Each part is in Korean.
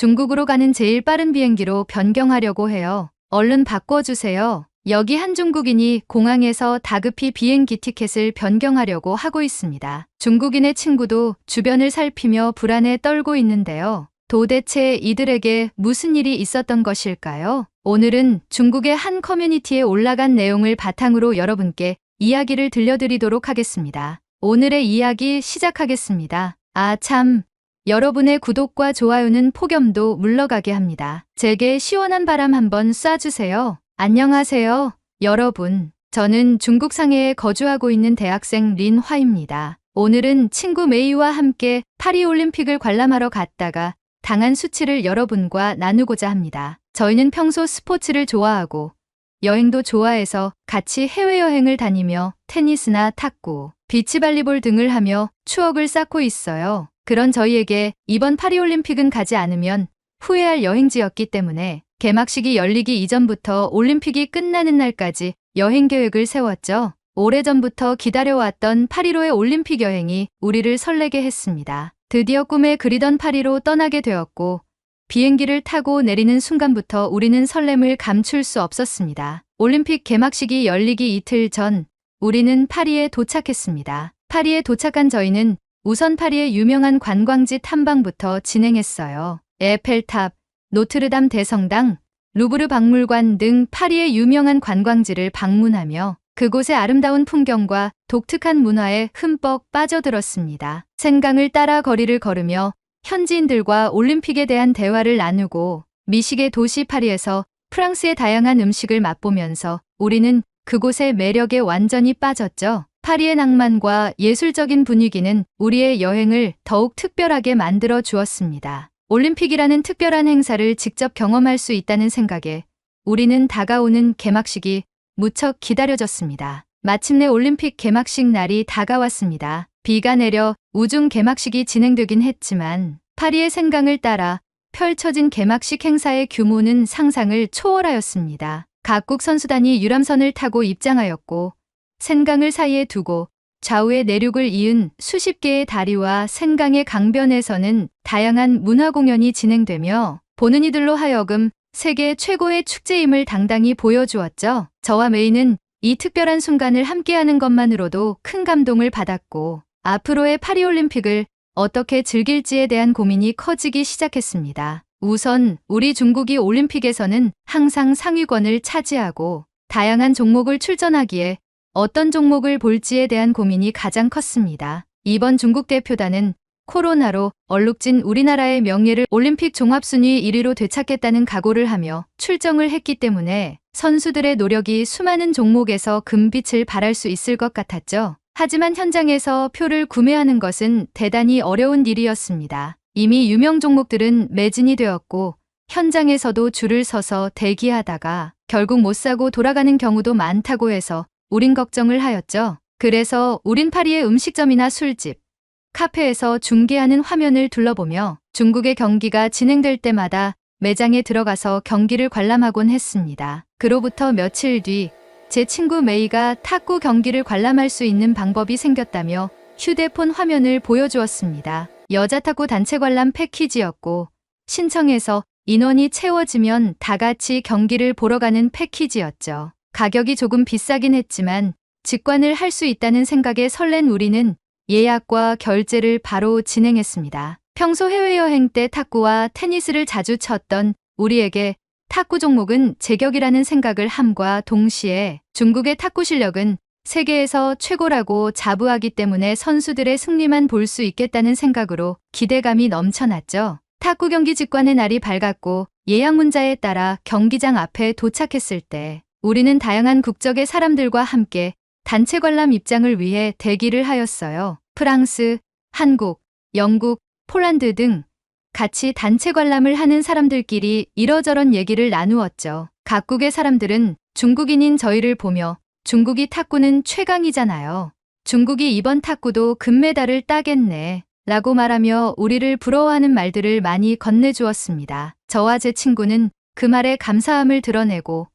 중국으로 가는 제일 빠른 비행기로 변경하려고 해요. 얼른 바꿔주세요. 여기 한 중국인이 공항에서 다급히 비행기 티켓을 변경하려고 하고 있습니다. 중국인의 친구도 주변을 살피며 불안에 떨고 있는데요. 도대체 이들에게 무슨 일이 있었던 것일까요? 오늘은 중국의 한 커뮤니티에 올라간 내용을 바탕으로 여러분께 이야기를 들려드리도록 하겠습니다. 오늘의 이야기 시작하겠습니다. 아 참, 여러분의 구독과 좋아요는 폭염도 물러가게 합니다. 제게 시원한 바람 한번 쏴주세요. 안녕하세요, 여러분. 저는 중국 상해에 거주하고 있는 대학생 린화입니다. 오늘은 친구 메이와 함께 파리올림픽을 관람하러 갔다가 당한 수치를 여러분과 나누고자 합니다. 저희는 평소 스포츠를 좋아하고 여행도 좋아해서 같이 해외여행을 다니며 테니스나 탁구, 비치발리볼 등을 하며 추억을 쌓고 있어요. 그런 저희에게 이번 파리올림픽은 가지 않으면 후회할 여행지였기 때문에 개막식이 열리기 이전부터 올림픽이 끝나는 날까지 여행 계획을 세웠죠. 오래전부터 기다려왔던 파리로의 올림픽 여행이 우리를 설레게 했습니다. 드디어 꿈에 그리던 파리로 떠나게 되었고 비행기를 타고 내리는 순간부터 우리는 설렘을 감출 수 없었습니다. 올림픽 개막식이 열리기 이틀 전 우리는 파리에 도착했습니다. 파리에 도착한 저희는 우선 파리의 유명한 관광지 탐방부터 진행했어요. 에펠탑, 노트르담 대성당, 루브르 박물관 등 파리의 유명한 관광지를 방문하며 그곳의 아름다운 풍경과 독특한 문화에 흠뻑 빠져들었습니다. 센강을 따라 거리를 걸으며 현지인들과 올림픽에 대한 대화를 나누고 미식의 도시 파리에서 프랑스의 다양한 음식을 맛보면서 우리는 그곳의 매력에 완전히 빠졌죠. 파리의 낭만과 예술적인 분위기는 우리의 여행을 더욱 특별하게 만들어 주었습니다. 올림픽이라는 특별한 행사를 직접 경험할 수 있다는 생각에 우리는 다가오는 개막식이 무척 기다려졌습니다. 마침내 올림픽 개막식 날이 다가왔습니다. 비가 내려 우중 개막식이 진행되긴 했지만 파리의 센강을 따라 펼쳐진 개막식 행사의 규모는 상상을 초월하였습니다. 각국 선수단이 유람선을 타고 입장하였고 센강을 사이에 두고 좌우의 내륙을 이은 수십 개의 다리와 센강의 강변에서는 다양한 문화 공연이 진행되며 보는 이들로 하여금 세계 최고의 축제임을 당당히 보여주었죠. 저와 메이는 이 특별한 순간을 함께하는 것만으로도 큰 감동을 받았고 앞으로의 파리올림픽을 어떻게 즐길지에 대한 고민이 커지기 시작했습니다. 우선 우리 중국이 올림픽에서는 항상 상위권을 차지하고 다양한 종목을 출전하기에 어떤 종목을 볼지에 대한 고민이 가장 컸습니다. 이번 중국 대표단은 코로나로 얼룩진 우리나라의 명예를 올림픽 종합순위 1위로 되찾겠다는 각오를 하며 출정을 했기 때문에 선수들의 노력이 수많은 종목에서 금빛을 발할 수 있을 것 같았죠. 하지만 현장에서 표를 구매하는 것은 대단히 어려운 일이었습니다. 이미 유명 종목들은 매진이 되었고 현장에서도 줄을 서서 대기하다가 결국 못 사고 돌아가는 경우도 많다고 해서 우린 걱정을 하였죠. 그래서 우린 파리의 음식점이나 술집, 카페에서 중계하는 화면을 둘러보며 중국의 경기가 진행될 때마다 매장에 들어가서 경기를 관람하곤 했습니다. 그로부터 며칠 뒤 제 친구 메이가 탁구 경기를 관람할 수 있는 방법이 생겼다며 휴대폰 화면을 보여주었습니다. 여자 탁구 단체 관람 패키지였고 신청해서 인원이 채워지면 다 같이 경기를 보러 가는 패키지였죠. 가격이 조금 비싸긴 했지만 직관을 할 수 있다는 생각에 설렌 우리는 예약과 결제를 바로 진행했습니다. 평소 해외여행 때 탁구와 테니스를 자주 쳤던 우리에게 탁구 종목은 제격이라는 생각을 함과 동시에 중국의 탁구 실력은 세계에서 최고라고 자부하기 때문에 선수들의 승리만 볼 수 있겠다는 생각으로 기대감이 넘쳐났죠. 탁구 경기 직관의 날이 밝았고 예약 문자에 따라 경기장 앞에 도착했을 때 우리는 다양한 국적의 사람들과 함께 단체 관람 입장을 위해 대기를 하였어요. 프랑스, 한국, 영국, 폴란드 등 같이 단체 관람을 하는 사람들끼리 이러저런 얘기를 나누었죠. 각국의 사람들은 중국인인 저희를 보며 중국이 탁구는 최강이잖아요. 중국이 이번 탁구도 금메달을 따겠네 라고 말하며 우리를 부러워하는 말들을 많이 건네주었습니다. 저와 제 친구는 그 말에 감사함을 드러내고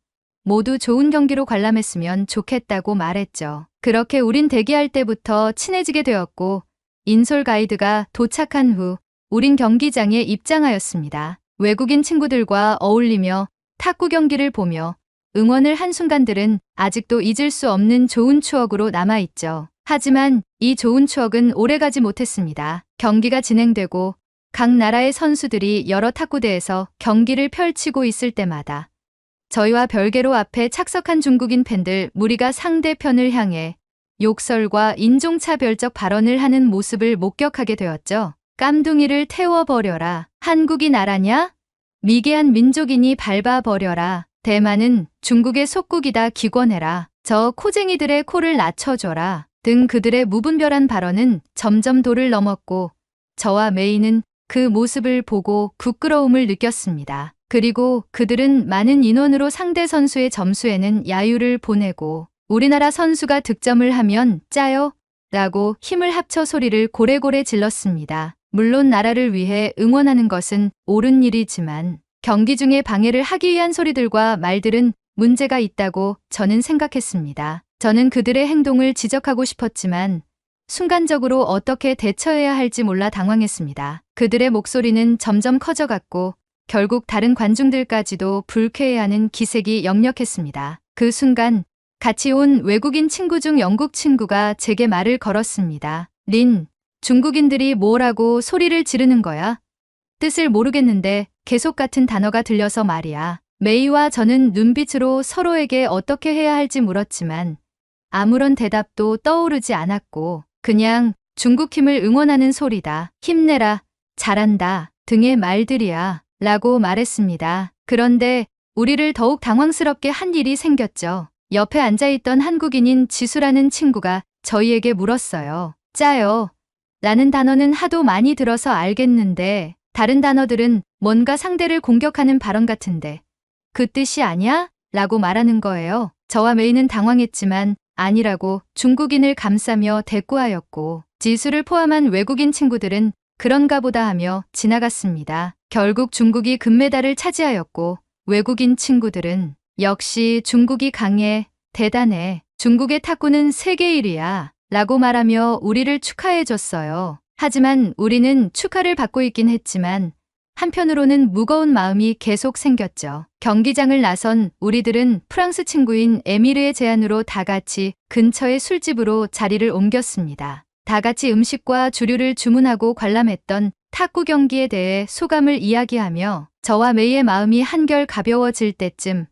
모두 좋은 경기로 관람했으면 좋겠다고 말했죠. 그렇게 우린 대기할 때부터 친해지게 되었고 인솔 가이드가 도착한 후 우린 경기장에 입장하였습니다. 외국인 친구들과 어울리며 탁구 경기를 보며 응원을 한 순간들은 아직도 잊을 수 없는 좋은 추억으로 남아있죠. 하지만 이 좋은 추억은 오래가지 못했습니다. 경기가 진행되고 각 나라의 선수들이 여러 탁구대에서 경기를 펼치고 있을 때마다 저희와 별개로 앞에 착석한 중국인 팬들 무리가 상대편을 향해 욕설과 인종차별적 발언을 하는 모습을 목격하게 되었죠. 깜둥이를 태워버려라. 한국이 나라냐? 미개한 민족이니 밟아버려라. 대만은 중국의 속국이다 기권해라. 저 코쟁이들의 코를 낮춰줘라. 등 그들의 무분별한 발언은 점점 도를 넘었고 저와 메이는 그 모습을 보고 부끄러움을 느꼈습니다. 그리고 그들은 많은 인원으로 상대 선수의 점수에는 야유를 보내고 우리나라 선수가 득점을 하면 짜요? 라고 힘을 합쳐 소리를 고래고래 질렀습니다. 물론 나라를 위해 응원하는 것은 옳은 일이지만 경기 중에 방해를 하기 위한 소리들과 말들은 문제가 있다고 저는 생각했습니다. 저는 그들의 행동을 지적하고 싶었지만 순간적으로 어떻게 대처해야 할지 몰라 당황했습니다. 그들의 목소리는 점점 커져갔고 결국 다른 관중들까지도 불쾌해하는 기색이 역력했습니다. 그 순간 같이 온 외국인 친구 중 영국 친구가 제게 말을 걸었습니다. 린, 중국인들이 뭐라고 소리를 지르는 거야? 뜻을 모르겠는데 계속 같은 단어가 들려서 말이야. 메이와 저는 눈빛으로 서로에게 어떻게 해야 할지 물었지만 아무런 대답도 떠오르지 않았고 그냥 중국 팀을 응원하는 소리다. 힘내라, 잘한다 등의 말들이야 라고 말했습니다. 그런데 우리를 더욱 당황스럽게 한 일이 생겼죠. 옆에 앉아있던 한국인인 지수라는 친구가 저희에게 물었어요. 짜요. 라는 단어는 하도 많이 들어서 알겠는데 다른 단어들은 뭔가 상대를 공격하는 발언 같은데 그 뜻이 아니야? 라고 말하는 거예요. 저와 메이는 당황했지만 아니라고 중국인을 감싸며 대꾸하였고 지수를 포함한 외국인 친구들은 그런가 보다 하며 지나갔습니다. 결국 중국이 금메달을 차지하였고 외국인 친구들은 역시 중국이 강해, 대단해, 중국의 탁구는 세계 1위야 라고 말하며 우리를 축하해줬어요. 하지만 우리는 축하를 받고 있긴 했지만 한편으로는 무거운 마음이 계속 생겼죠. 경기장을 나선 우리들은 프랑스 친구인 에미르의 제안으로 다 같이 근처의 술집으로 자리를 옮겼습니다. 다 같이 음식과 주류를 주문하고 관람했던 탁구 경기에 대해 소감을 이야기하며 저와 메이의 마음이 한결 가벼워질 때쯤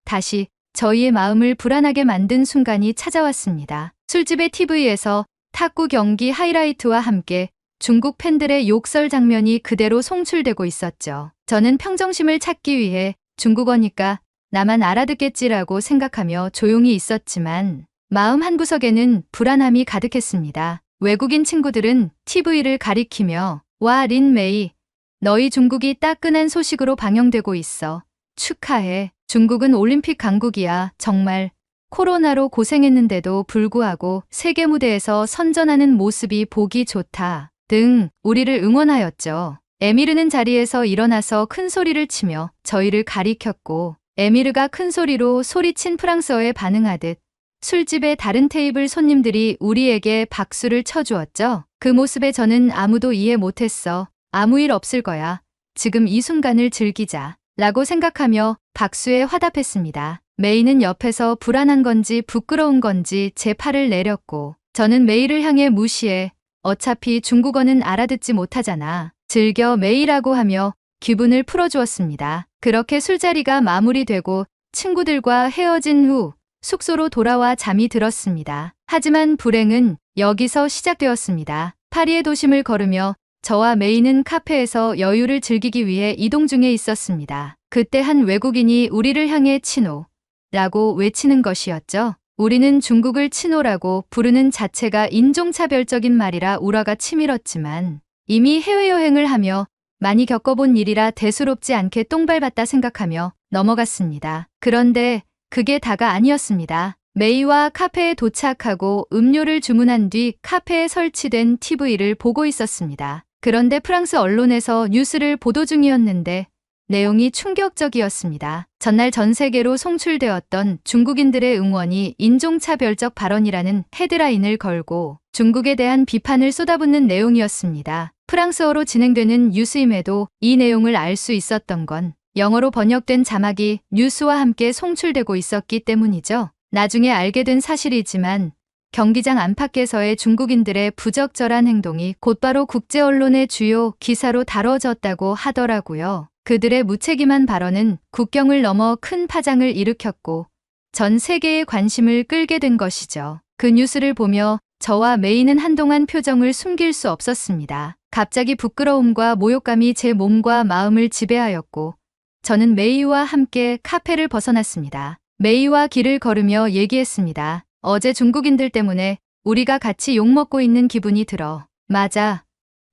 다시 저희의 마음을 불안하게 만든 순간이 찾아왔습니다. 술집의 TV에서 탁구 경기 하이라이트와 함께 중국 팬들의 욕설 장면이 그대로 송출되고 있었죠. 저는 평정심을 찾기 위해 중국어니까 나만 알아듣겠지라고 생각하며 조용히 있었지만 마음 한구석에는 불안함이 가득했습니다. 외국인 친구들은 TV를 가리키며 와 린 메이, 너희 중국이 따끈한 소식으로 방영되고 있어. 축하해. 중국은 올림픽 강국이야. 정말 코로나로 고생했는데도 불구하고 세계 무대에서 선전하는 모습이 보기 좋다. 등 우리를 응원하였죠. 에미르는 자리에서 일어나서 큰 소리를 치며 저희를 가리켰고 에미르가 큰 소리로 소리친 프랑스어에 반응하듯 술집의 다른 테이블 손님들이 우리에게 박수를 쳐주었죠. 그 모습에 저는 아무도 이해 못했어. 아무 일 없을 거야. 지금 이 순간을 즐기자. 라고 생각하며 박수에 화답했습니다. 메이는 옆에서 불안한 건지 부끄러운 건지 제 팔을 내렸고 저는 메이를 향해 무시해 어차피 중국어는 알아듣지 못하잖아. 즐겨 메이라고 하며 기분을 풀어주었습니다. 그렇게 술자리가 마무리되고 친구들과 헤어진 후 숙소로 돌아와 잠이 들었습니다. 하지만 불행은 여기서 시작되었습니다. 파리의 도심을 걸으며 저와 메이는 카페에서 여유를 즐기기 위해 이동 중에 있었습니다. 그때 한 외국인이 우리를 향해 치노 라고 외치는 것이었죠. 우리는 중국을 치노라고 부르는 자체가 인종차별적인 말이라 우라가 치밀었지만 이미 해외여행을 하며 많이 겪어본 일이라 대수롭지 않게 똥밟았다 생각하며 넘어갔습니다. 그런데 그게 다가 아니었습니다. 메이와 카페에 도착하고 음료를 주문한 뒤 카페에 설치된 TV를 보고 있었습니다. 그런데 프랑스 언론에서 뉴스를 보도 중이었는데 내용이 충격적이었습니다. 전날 전 세계로 송출되었던 중국인들의 응원이 인종차별적 발언이라는 헤드라인을 걸고 중국에 대한 비판을 쏟아붓는 내용이었습니다. 프랑스어로 진행되는 뉴스임에도 이 내용을 알 수 있었던 건 영어로 번역된 자막이 뉴스와 함께 송출되고 있었기 때문이죠. 나중에 알게 된 사실이지만 경기장 안팎에서의 중국인들의 부적절한 행동이 곧바로 국제 언론의 주요 기사로 다뤄졌다고 하더라고요. 그들의 무책임한 발언은 국경을 넘어 큰 파장을 일으켰고 전 세계의 관심을 끌게 된 것이죠. 그 뉴스를 보며 저와 메이는 한동안 표정을 숨길 수 없었습니다. 갑자기 부끄러움과 모욕감이 제 몸과 마음을 지배하였고 저는 메이와 함께 카페를 벗어났습니다. 메이와 길을 걸으며 얘기했습니다. 어제 중국인들 때문에 우리가 같이 욕먹고 있는 기분이 들어. 맞아.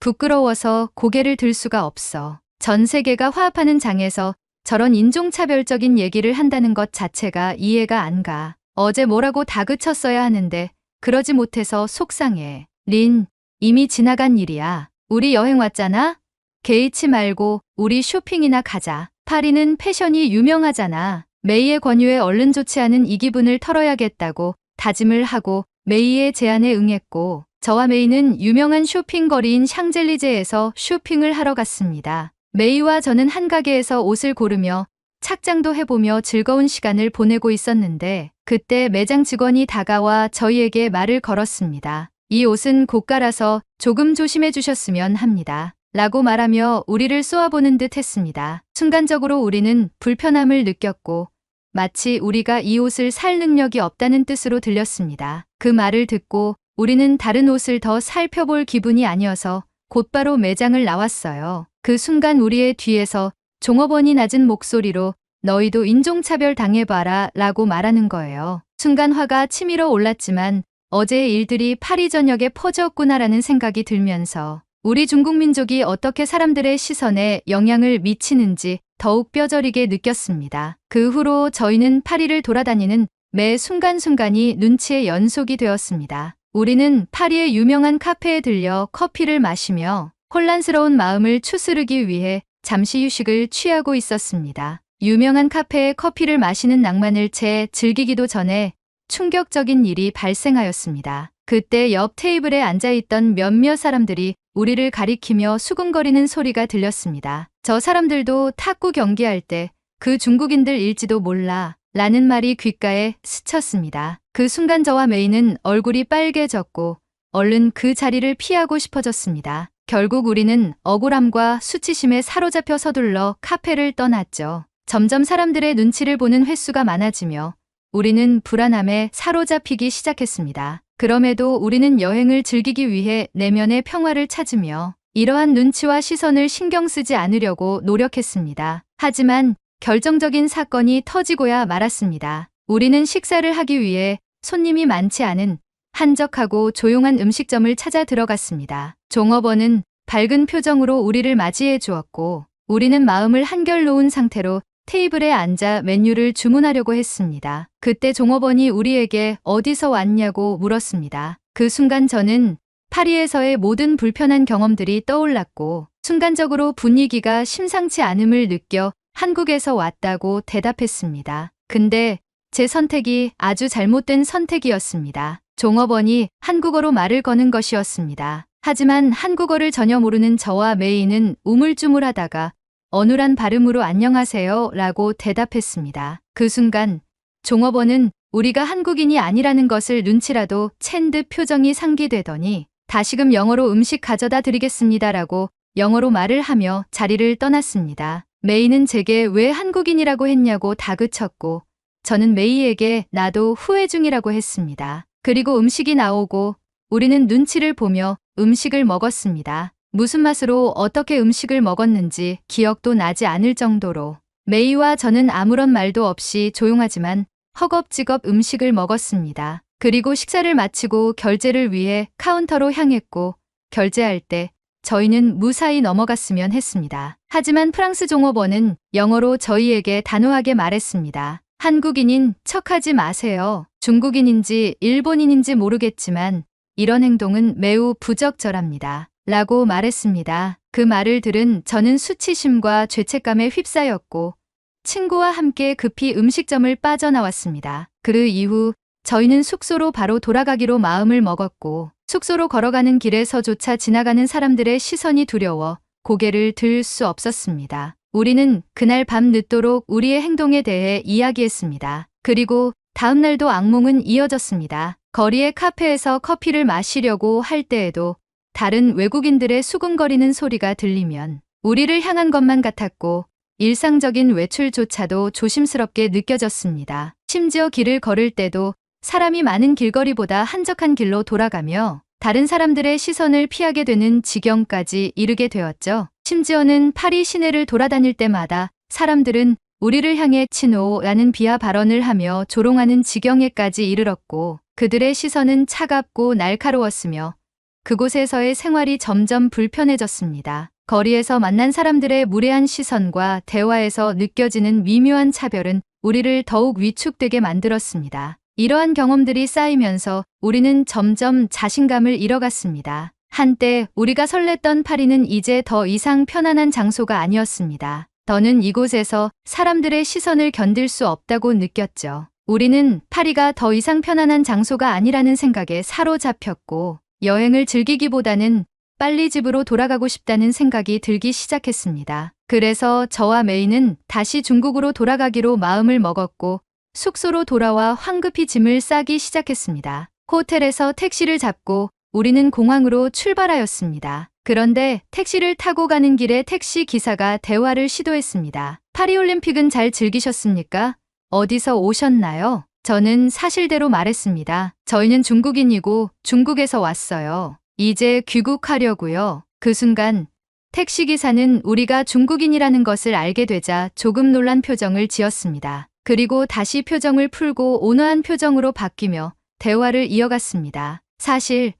부끄러워서 고개를 들 수가 없어. 전 세계가 화합하는 장에서 저런 인종차별적인 얘기를 한다는 것 자체가 이해가 안 가. 어제 뭐라고 다그쳤어야 하는데 그러지 못해서 속상해. 린, 이미 지나간 일이야. 우리 여행 왔잖아? 개의치 말고 우리 쇼핑이나 가자. 파리는 패션이 유명하잖아. 메이의 권유에 얼른 좋지 않은 이 기분을 털어야겠다고 다짐을 하고 메이의 제안에 응했고 저와 메이는 유명한 쇼핑거리인 샹젤리제에서 쇼핑을 하러 갔습니다. 메이와 저는 한 가게에서 옷을 고르며 착장도 해보며 즐거운 시간을 보내고 있었는데 그때 매장 직원이 다가와 저희에게 말을 걸었습니다. 이 옷은 고가라서 조금 조심해 주셨으면 합니다. 라고 말하며 우리를 쏘아보는 듯 했습니다. 순간적으로 우리는 불편함을 느꼈고 마치 우리가 이 옷을 살 능력이 없다는 뜻으로 들렸습니다. 그 말을 듣고 우리는 다른 옷을 더 살펴볼 기분이 아니어서 곧바로 매장을 나왔어요. 그 순간 우리의 뒤에서 종업원이 낮은 목소리로 너희도 인종차별 당해봐라 라고 말하는 거예요. 순간 화가 치밀어 올랐지만 어제의 일들이 파리 전역에 퍼졌구나라는 생각이 들면서 우리 중국 민족이 어떻게 사람들의 시선에 영향을 미치는지 더욱 뼈저리게 느꼈습니다. 그 후로 저희는 파리를 돌아다니는 매 순간순간이 눈치의 연속이 되었습니다. 우리는 파리의 유명한 카페에 들려 커피를 마시며 혼란스러운 마음을 추스르기 위해 잠시 휴식을 취하고 있었습니다. 유명한 카페에 커피를 마시는 낭만을 채 즐기기도 전에 충격적인 일이 발생하였습니다. 그때 옆 테이블에 앉아있던 몇몇 사람들이 우리를 가리키며 수군거리는 소리가 들렸습니다. 저 사람들도 탁구 경기할 때 그 중국인들일지도 몰라 라는 말이 귓가에 스쳤습니다. 그 순간 저와 메이는 얼굴이 빨개졌고 얼른 그 자리를 피하고 싶어졌습니다. 결국 우리는 억울함과 수치심에 사로잡혀 서둘러 카페를 떠났죠. 점점 사람들의 눈치를 보는 횟수가 많아지며 우리는 불안함에 사로잡히기 시작했습니다. 그럼에도 우리는 여행을 즐기기 위해 내면의 평화를 찾으며 이러한 눈치와 시선을 신경 쓰지 않으려고 노력했습니다. 하지만 결정적인 사건이 터지고야 말았습니다. 우리는 식사를 하기 위해 손님이 많지 않은 한적하고 조용한 음식점을 찾아 들어갔습니다. 종업원은 밝은 표정으로 우리를 맞이해 주었고 우리는 마음을 한결 놓은 상태로 테이블에 앉아 메뉴를 주문하려고 했습니다. 그때 종업원이 우리에게 어디서 왔냐고 물었습니다. 그 순간 저는 파리에서의 모든 불편한 경험들이 떠올랐고 순간적으로 분위기가 심상치 않음을 느껴 한국에서 왔다고 대답했습니다. 근데 제 선택이 아주 잘못된 선택이었습니다. 종업원이 한국어로 말을 거는 것이었습니다. 하지만 한국어를 전혀 모르는 저와 메이는 우물쭈물하다가 어눌한 발음으로 안녕하세요 라고 대답했습니다. 그 순간 종업원은 우리가 한국인이 아니라는 것을 눈치라도 챈 듯 표정이 상기되더니 다시금 영어로 음식 가져다 드리겠습니다 라고 영어로 말을 하며 자리를 떠났습니다. 메이는 제게 왜 한국인이라고 했냐고 다그쳤고 저는 메이에게 나도 후회 중이라고 했습니다. 그리고 음식이 나오고 우리는 눈치를 보며 음식을 먹었습니다. 무슨 맛으로 어떻게 음식을 먹었는지 기억도 나지 않을 정도로 메이와 저는 아무런 말도 없이 조용하지만 허겁지겁 음식을 먹었습니다. 그리고 식사를 마치고 결제를 위해 카운터로 향했고 결제할 때 저희는 무사히 넘어갔으면 했습니다. 하지만 프랑스 종업원은 영어로 저희에게 단호하게 말했습니다. 한국인인 척하지 마세요. 중국인인지 일본인인지 모르겠지만 이런 행동은 매우 부적절합니다. 라고 말했습니다. 그 말을 들은 저는 수치심과 죄책감에 휩싸였고 친구와 함께 급히 음식점을 빠져나왔습니다. 그 이후 저희는 숙소로 바로 돌아가기로 마음을 먹었고 숙소로 걸어가는 길에서조차 지나가는 사람들의 시선이 두려워 고개를 들 수 없었습니다. 우리는 그날 밤 늦도록 우리의 행동에 대해 이야기했습니다. 그리고 다음 날도 악몽은 이어졌습니다. 거리의 카페에서 커피를 마시려고 할 때에도 다른 외국인들의 수군거리는 소리가 들리면 우리를 향한 것만 같았고 일상적인 외출조차도 조심스럽게 느껴졌습니다. 심지어 길을 걸을 때도 사람이 많은 길거리보다 한적한 길로 돌아가며 다른 사람들의 시선을 피하게 되는 지경까지 이르게 되었죠. 심지어는 파리 시내를 돌아다닐 때마다 사람들은 우리를 향해 치노라는 비하 발언을 하며 조롱하는 지경에까지 이르렀고 그들의 시선은 차갑고 날카로웠으며 그곳에서의 생활이 점점 불편해졌습니다. 거리에서 만난 사람들의 무례한 시선과 대화에서 느껴지는 미묘한 차별은 우리를 더욱 위축되게 만들었습니다. 이러한 경험들이 쌓이면서 우리는 점점 자신감을 잃어갔습니다. 한때 우리가 설렜던 파리는 이제 더 이상 편안한 장소가 아니었습니다. 더는 이곳에서 사람들의 시선을 견딜 수 없다고 느꼈죠. 우리는 파리가 더 이상 편안한 장소가 아니라는 생각에 사로잡혔고 여행을 즐기기보다는 빨리 집으로 돌아가고 싶다는 생각이 들기 시작했습니다. 그래서 저와 메이는 다시 중국으로 돌아가기로 마음을 먹었고 숙소로 돌아와 황급히 짐을 싸기 시작했습니다. 호텔에서 택시를 잡고 우리는 공항으로 출발하였습니다. 그런데 택시를 타고 가는 길에 택시 기사가 대화를 시도했습니다. 파리올림픽은 잘 즐기셨습니까? 어디서 오셨나요? 저는 사실대로 말했습니다. 저희는 중국인이고 중국에서 왔어요. 이제 귀국하려고요. 그 순간 택시기사는 우리가 중국인이라는 것을 알게 되자 조금 놀란 표정을 지었습니다. 그리고 다시 표정을 풀고 온화한 표정으로 바뀌며 대화를 이어갔습니다. 사실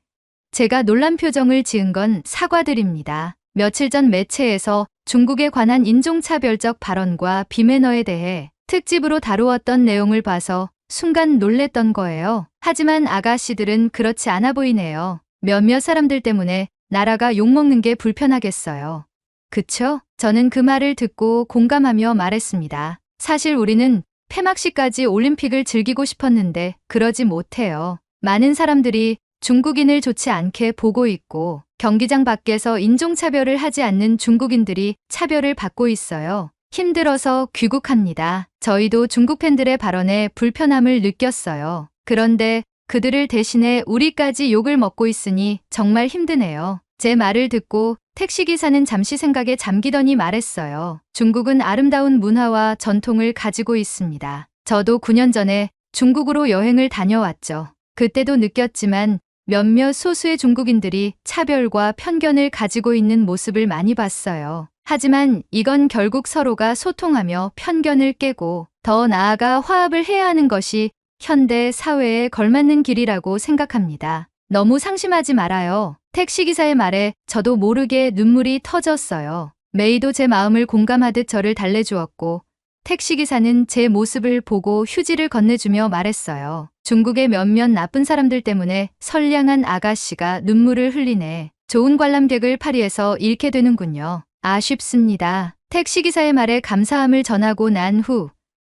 제가 놀란 표정을 지은 건 사과드립니다. 며칠 전 매체에서 중국에 관한 인종차별적 발언과 비매너에 대해 특집으로 다루었던 내용을 봐서 순간 놀랬던 거예요. 하지만 아가씨들은 그렇지 않아 보이네요. 몇몇 사람들 때문에 나라가 욕먹는 게 불편하겠어요. 그쵸? 저는 그 말을 듣고 공감하며 말했습니다. 사실 우리는 폐막식까지 올림픽을 즐기고 싶었는데 그러지 못해요. 많은 사람들이 중국인을 좋지 않게 보고 있고 경기장 밖에서 인종차별을 하지 않는 중국인들이 차별을 받고 있어요. 힘들어서 귀국합니다. 저희도 중국 팬들의 발언에 불편함을 느꼈어요. 그런데 그들을 대신해 우리까지 욕을 먹고 있으니 정말 힘드네요. 제 말을 듣고 택시기사는 잠시 생각에 잠기더니 말했어요. 중국은 아름다운 문화와 전통을 가지고 있습니다. 저도 9년 전에 중국으로 여행을 다녀왔죠. 그때도 느꼈지만 몇몇 소수의 중국인들이 차별과 편견을 가지고 있는 모습을 많이 봤어요. 하지만 이건 결국 서로가 소통하며 편견을 깨고 더 나아가 화합을 해야 하는 것이 현대 사회에 걸맞는 길이라고 생각합니다. 너무 상심하지 말아요. 택시기사의 말에 저도 모르게 눈물이 터졌어요. 메이도 제 마음을 공감하듯 저를 달래주었고 택시기사는 제 모습을 보고 휴지를 건네주며 말했어요. 중국의 몇몇 나쁜 사람들 때문에 선량한 아가씨가 눈물을 흘리네. 좋은 관람객을 파리에서 잃게 되는군요. 아쉽습니다. 택시기사의 말에 감사함을 전하고 난 후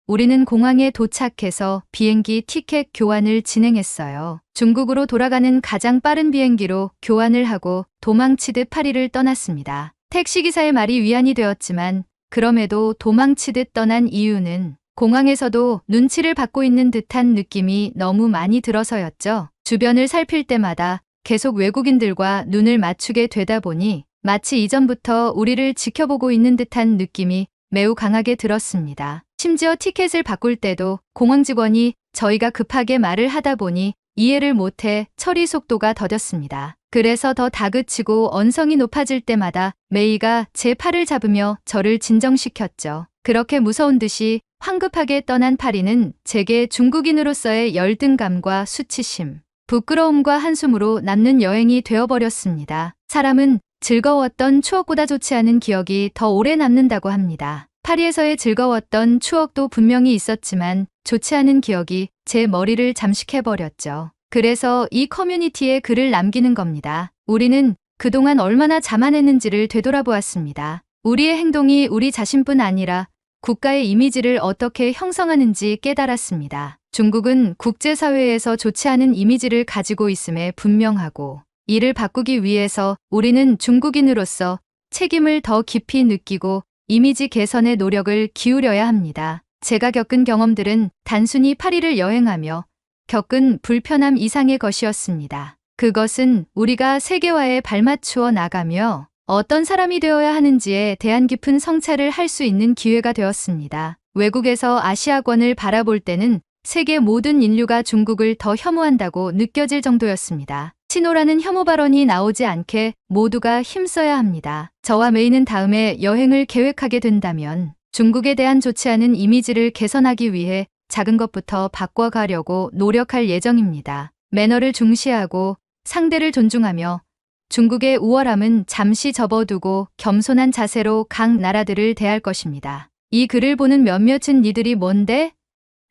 우리는 공항에 도착해서 비행기 티켓 교환을 진행했어요. 중국으로 돌아가는 가장 빠른 비행기로 교환을 하고 도망치듯 파리를 떠났습니다. 택시기사의 말이 위안이 되었지만 그럼에도 도망치듯 떠난 이유는 공항에서도 눈치를 받고 있는 듯한 느낌이 너무 많이 들어서였죠. 주변을 살필 때마다 계속 외국인들과 눈을 맞추게 되다 보니 마치 이전부터 우리를 지켜보고 있는 듯한 느낌이 매우 강하게 들었습니다. 심지어 티켓을 바꿀 때도 공항 직원이 저희가 급하게 말을 하다 보니 이해를 못해 처리 속도가 더뎠습니다. 그래서 더 다그치고 언성이 높아질 때마다 메이가 제 팔을 잡으며 저를 진정시켰죠. 그렇게 무서운 듯이 황급하게 떠난 파리는 제게 중국인으로서의 열등감과 수치심, 부끄러움과 한숨으로 남는 여행이 되어버렸습니다. 사람은 즐거웠던 추억보다 좋지 않은 기억이 더 오래 남는다고 합니다. 파리에서의 즐거웠던 추억도 분명히 있었지만 좋지 않은 기억이 제 머리를 잠식해버렸죠. 그래서 이 커뮤니티에 글을 남기는 겁니다. 우리는 그동안 얼마나 자만했는지를 되돌아보았습니다. 우리의 행동이 우리 자신뿐 아니라 국가의 이미지를 어떻게 형성하는지 깨달았습니다. 중국은 국제사회에서 좋지 않은 이미지를 가지고 있음에 분명하고, 이를 바꾸기 위해서 우리는 중국인으로서 책임을 더 깊이 느끼고 이미지 개선에 노력을 기울여야 합니다. 제가 겪은 경험들은 단순히 파리를 여행하며 겪은 불편함 이상의 것이었습니다. 그것은 우리가 세계화에 발맞추어 나가며 어떤 사람이 되어야 하는지에 대한 깊은 성찰을 할 수 있는 기회가 되었습니다. 외국에서 아시아권을 바라볼 때는 세계 모든 인류가 중국을 더 혐오한다고 느껴질 정도였습니다. 친오라는 혐오 발언이 나오지 않게 모두가 힘써야 합니다. 저와 메이는 다음에 여행을 계획하게 된다면 중국에 대한 좋지 않은 이미지를 개선하기 위해 작은 것부터 바꿔가려고 노력할 예정입니다. 매너를 중시하고 상대를 존중하며 중국의 우월함은 잠시 접어두고 겸손한 자세로 각 나라들을 대할 것입니다. 이 글을 보는 몇몇은 니들이 뭔데?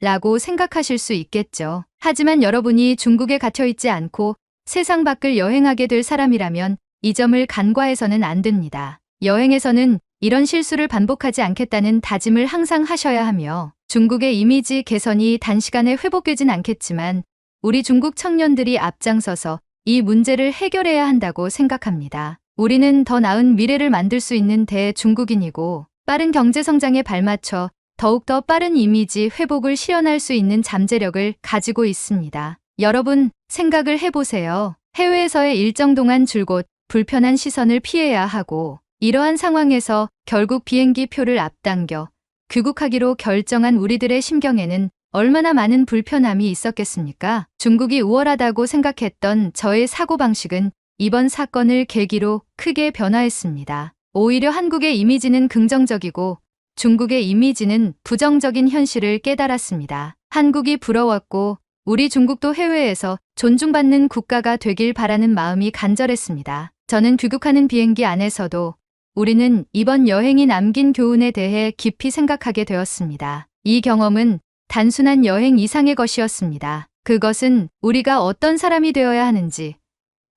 라고 생각하실 수 있겠죠. 하지만 여러분이 중국에 갇혀있지 않고 세상 밖을 여행하게 될 사람이라면 이 점을 간과해서는 안 됩니다. 여행에서는 이런 실수를 반복하지 않겠다는 다짐을 항상 하셔야 하며, 중국의 이미지 개선이 단시간에 회복되진 않겠지만 우리 중국 청년들이 앞장서서 이 문제를 해결해야 한다고 생각합니다. 우리는 더 나은 미래를 만들 수 있는 대중국인이고, 빠른 경제 성장에 발맞춰 더욱더 빠른 이미지 회복을 실현할 수 있는 잠재력을 가지고 있습니다. 여러분, 생각을 해보세요. 해외에서의 일정 동안 줄곧 불편한 시선을 피해야 하고, 이러한 상황에서 결국 비행기 표를 앞당겨 귀국하기로 결정한 우리들의 심경에는 얼마나 많은 불편함이 있었겠습니까? 중국이 우월하다고 생각했던 저의 사고방식은 이번 사건을 계기로 크게 변화했습니다. 오히려 한국의 이미지는 긍정적이고 중국의 이미지는 부정적인 현실을 깨달았습니다. 한국이 부러웠고 우리 중국도 해외에서 존중받는 국가가 되길 바라는 마음이 간절했습니다. 저는 귀국하는 비행기 안에서도 우리는 이번 여행이 남긴 교훈에 대해 깊이 생각하게 되었습니다. 이 경험은 단순한 여행 이상의 것이었습니다. 그것은 우리가 어떤 사람이 되어야 하는지,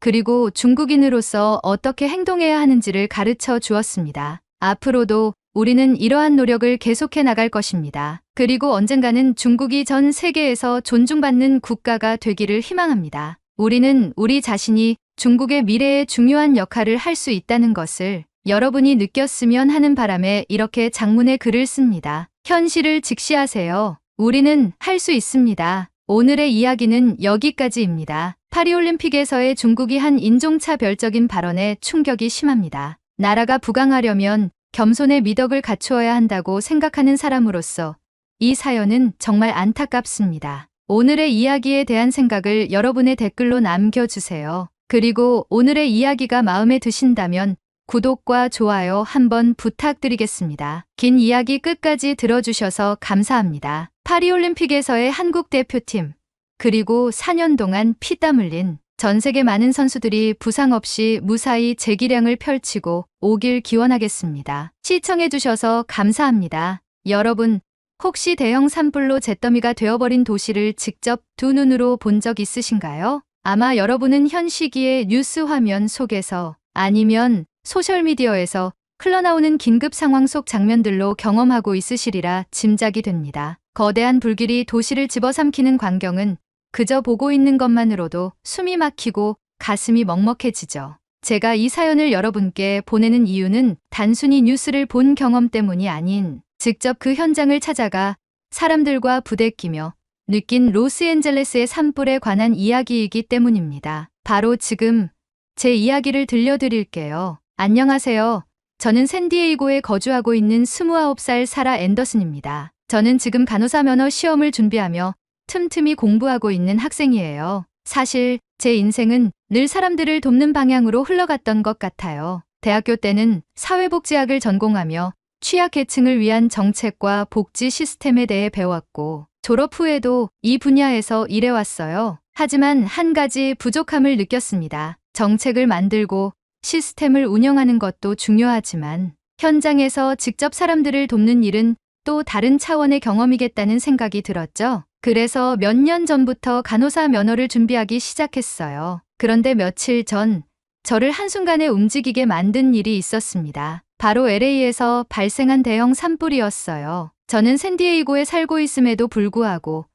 그리고 중국인으로서 어떻게 행동해야 하는지를 가르쳐 주었습니다. 앞으로도 우리는 이러한 노력을 계속해 나갈 것입니다. 그리고 언젠가는 중국이 전 세계에서 존중받는 국가가 되기를 희망합니다. 우리는 우리 자신이 중국의 미래에 중요한 역할을 할 수 있다는 것을 여러분이 느꼈으면 하는 바람에 이렇게 장문의 글을 씁니다. 현실을 직시하세요. 우리는 할 수 있습니다. 오늘의 이야기는 여기까지입니다. 파리올림픽에서의 중국이 한 인종차별적인 발언에 충격이 심합니다. 나라가 부강하려면 겸손의 미덕을 갖추어야 한다고 생각하는 사람으로서 이 사연은 정말 안타깝습니다. 오늘의 이야기에 대한 생각을 여러분의 댓글로 남겨주세요. 그리고 오늘의 이야기가 마음에 드신다면 구독과 좋아요 한번 부탁드리겠습니다. 긴 이야기 끝까지 들어주셔서 감사합니다. 파리올림픽에서의 한국 대표팀, 그리고 4년 동안 피땀 흘린 전 세계 많은 선수들이 부상 없이 무사히 재기량을 펼치고 오길 기원하겠습니다. 시청해주셔서 감사합니다. 여러분, 혹시 대형 산불로 잿더미가 되어버린 도시를 직접 두 눈으로 본 적 있으신가요? 아마 여러분은 현 시기의 뉴스 화면 속에서 아니면 소셜미디어에서 흘러나오는 긴급 상황 속 장면들로 경험하고 있으시리라 짐작이 됩니다. 거대한 불길이 도시를 집어삼키는 광경은 그저 보고 있는 것만으로도 숨이 막히고 가슴이 먹먹해지죠. 제가 이 사연을 여러분께 보내는 이유는 단순히 뉴스를 본 경험 때문이 아닌 직접 그 현장을 찾아가 사람들과 부대끼며 느낀 로스앤젤레스의 산불에 관한 이야기이기 때문입니다. 바로 지금 제 이야기를 들려드릴게요. 안녕하세요. 저는 샌디에이고에 거주하고 있는 29살 사라 앤더슨입니다. 저는 지금 간호사 면허 시험을 준비하며 틈틈이 공부하고 있는 학생이에요. 사실 제 인생은 늘 사람들을 돕는 방향으로 흘러갔던 것 같아요. 대학교 때는 사회복지학을 전공하며 취약계층을 위한 정책과 복지 시스템에 대해 배웠고, 졸업 후에도 이 분야에서 일해왔어요. 하지만 한 가지 부족함을 느꼈습니다. 정책을 만들고 시스템을 운영하는 것도 중요하지만 현장에서 직접 사람들을 돕는 일은 또 다른 차원의 경험이겠다는 생각이 들었죠. 그래서 몇 년 전부터 간호사 면허를 준비하기 시작했어요. 그런데 며칠 전 저를 한순간에 움직이게 만든 일이 있었습니다. 바로 LA에서 발생한 대형 산불이었어요. 저는 샌디에이고에 살고 있음에도 불구하고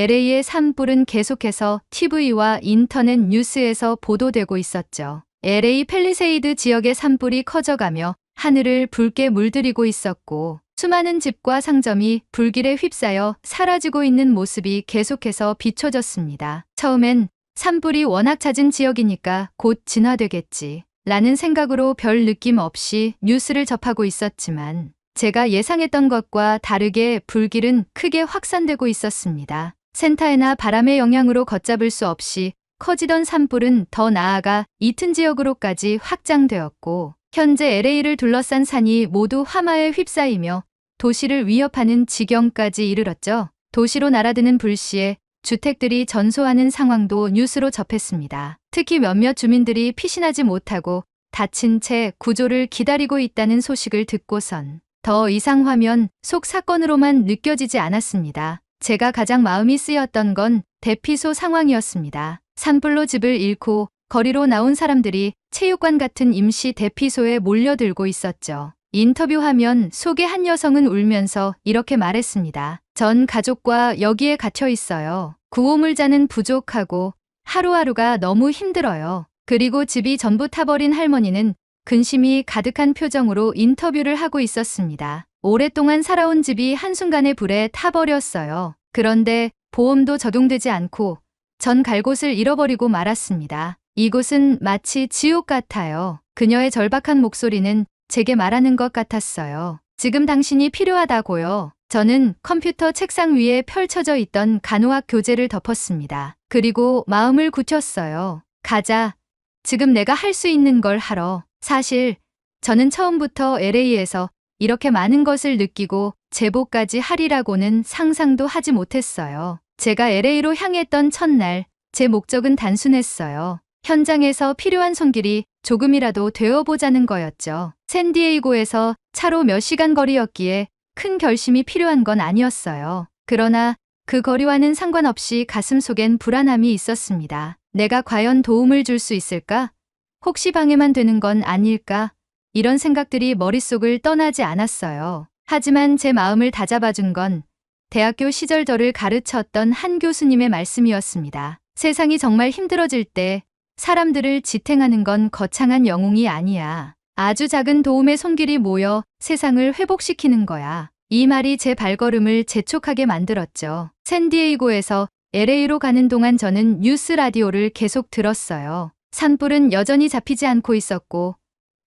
LA의 산불은 계속해서 TV와 인터넷 뉴스에서 보도되고 있었죠. LA 팰리세이드 지역의 산불이 커져가며 하늘을 붉게 물들이고 있었고 수많은 집과 상점이 불길에 휩싸여 사라지고 있는 모습이 계속해서 비춰졌습니다. 처음엔 산불이 워낙 잦은 지역이니까 곧 진화되겠지 라는 생각으로 별 느낌 없이 뉴스를 접하고 있었지만 제가 예상했던 것과 다르게 불길은 크게 확산되고 있었습니다. 센타에나 바람의 영향으로 걷잡을 수 없이 커지던 산불은 더 나아가 이튼 지역으로까지 확장되었고 현재 LA를 둘러싼 산이 모두 화마에 휩싸이며 도시를 위협하는 지경까지 이르렀죠. 도시로 날아드는 불씨에 주택들이 전소하는 상황도 뉴스로 접했습니다. 특히 몇몇 주민들이 피신하지 못하고 다친 채 구조를 기다리고 있다는 소식을 듣고선 더 이상 화면 속 사건으로만 느껴지지 않았습니다. 제가 가장 마음이 쓰였던 건 대피소 상황이었습니다. 산불로 집을 잃고 거리로 나온 사람들이 체육관 같은 임시 대피소에 몰려들고 있었죠. 인터뷰 화면 속의 한 여성은 울면서 이렇게 말했습니다. 전 가족과 여기에 갇혀 있어요. 구호물자는 부족하고 하루하루가 너무 힘들어요. 그리고 집이 전부 타버린 할머니는 근심이 가득한 표정으로 인터뷰를 하고 있었습니다. 오랫동안 살아온 집이 한순간에 불에 타버렸어요. 그런데 보험도 적용되지 않고 전 갈 곳을 잃어버리고 말았습니다. 이곳은 마치 지옥 같아요. 그녀의 절박한 목소리는 제게 말하는 것 같았어요. 지금 당신이 필요하다고요. 저는 컴퓨터 책상 위에 펼쳐져 있던 간호학 교재를 덮었습니다. 그리고 마음을 굳혔어요. 가자. 지금 내가 할 수 있는 걸 하러. 사실 저는 처음부터 LA에서 이렇게 많은 것을 느끼고 제보까지 하리라고는 상상도 하지 못했어요. 제가 LA로 향했던 첫날 제 목적은 단순했어요. 현장에서 필요한 손길이 조금이라도 되어보자는 거였죠. 샌디에이고에서 차로 몇 시간 거리였기에 큰 결심이 필요한 건 아니었어요. 그러나 그 거리와는 상관없이 가슴속엔 불안함이 있었습니다. 내가 과연 도움을 줄 수 있을까? 혹시 방해만 되는 건 아닐까? 이런 생각들이 머릿속을 떠나지 않았어요. 하지만 제 마음을 다잡아준 건 대학교 시절 저를 가르쳤던 한 교수님의 말씀이었습니다. 세상이 정말 힘들어질 때 사람들을 지탱하는 건 거창한 영웅이 아니야. 아주 작은 도움의 손길이 모여 세상을 회복시키는 거야. 이 말이 제 발걸음을 재촉하게 만들었죠. 샌디에이고에서 LA로 가는 동안 저는 뉴스 라디오를 계속 들었어요. 산불은 여전히 잡히지 않고 있었고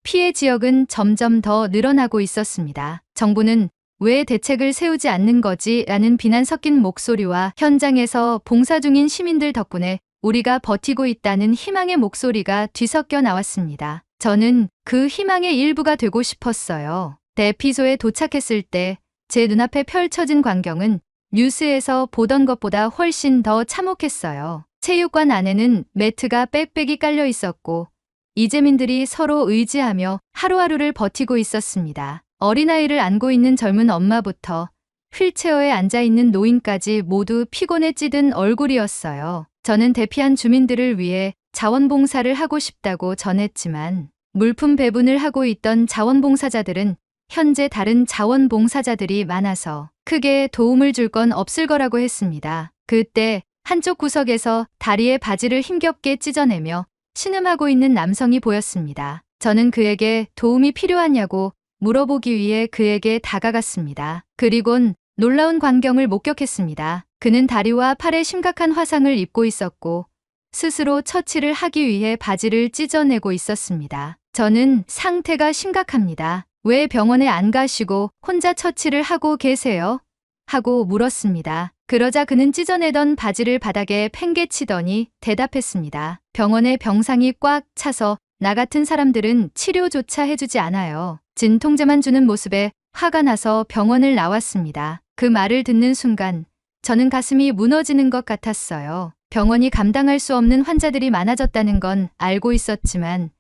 피해 지역은 점점 더 늘어나고 있었습니다. 정부는 왜 대책을 세우지 않는 거지? 라는 비난 섞인 목소리와 현장에서 봉사 중인 시민들 덕분에 우리가 버티고 있다는 희망의 목소리가 뒤섞여 나왔습니다. 저는 그 희망의 일부가 되고 싶었어요. 대피소에 도착했을 때 제 눈앞에 펼쳐진 광경은 뉴스에서 보던 것보다 훨씬 더 참혹했어요. 체육관 안에는 매트가 빽빽이 깔려 있었고 이재민들이 서로 의지하며 하루하루를 버티고 있었습니다. 어린아이를 안고 있는 젊은 엄마부터 휠체어에 앉아있는 노인까지 모두 피곤에 찌든 얼굴이었어요. 저는 대피한 주민들을 위해 자원봉사를 하고 싶다고 전했지만 물품 배분을 하고 있던 자원봉사자들은 현재 다른 자원봉사자들이 많아서 크게 도움을 줄 건 없을 거라고 했습니다. 그때 한쪽 구석에서 다리에 바지를 힘겹게 찢어내며 신음하고 있는 남성이 보였습니다. 저는 그에게 도움이 필요하냐고 물어보기 위해 그에게 다가갔습니다. 그리곤 놀라운 광경을 목격했습니다. 그는 다리와 팔에 심각한 화상을 입고 있었고 스스로 처치를 하기 위해 바지를 찢어내고 있었습니다. 저는 상태가 심각합니다. 왜 병원에 안 가시고 혼자 처치를 하고 계세요? 하고 물었습니다. 그러자 그는 찢어내던 바지를 바닥에 팽개치더니 대답했습니다. 병원에 병상이 꽉 차서 나 같은 사람들은 치료조차 해주지 않아요. 진통제만 주는 모습에 화가 나서 병원을 나왔습니다. 그 말을 듣는 순간 저는 가슴이 무너지는 것 같았어요. 병원이 감당할 수 없는 환자들이 많아졌다는 건 알고 있었지만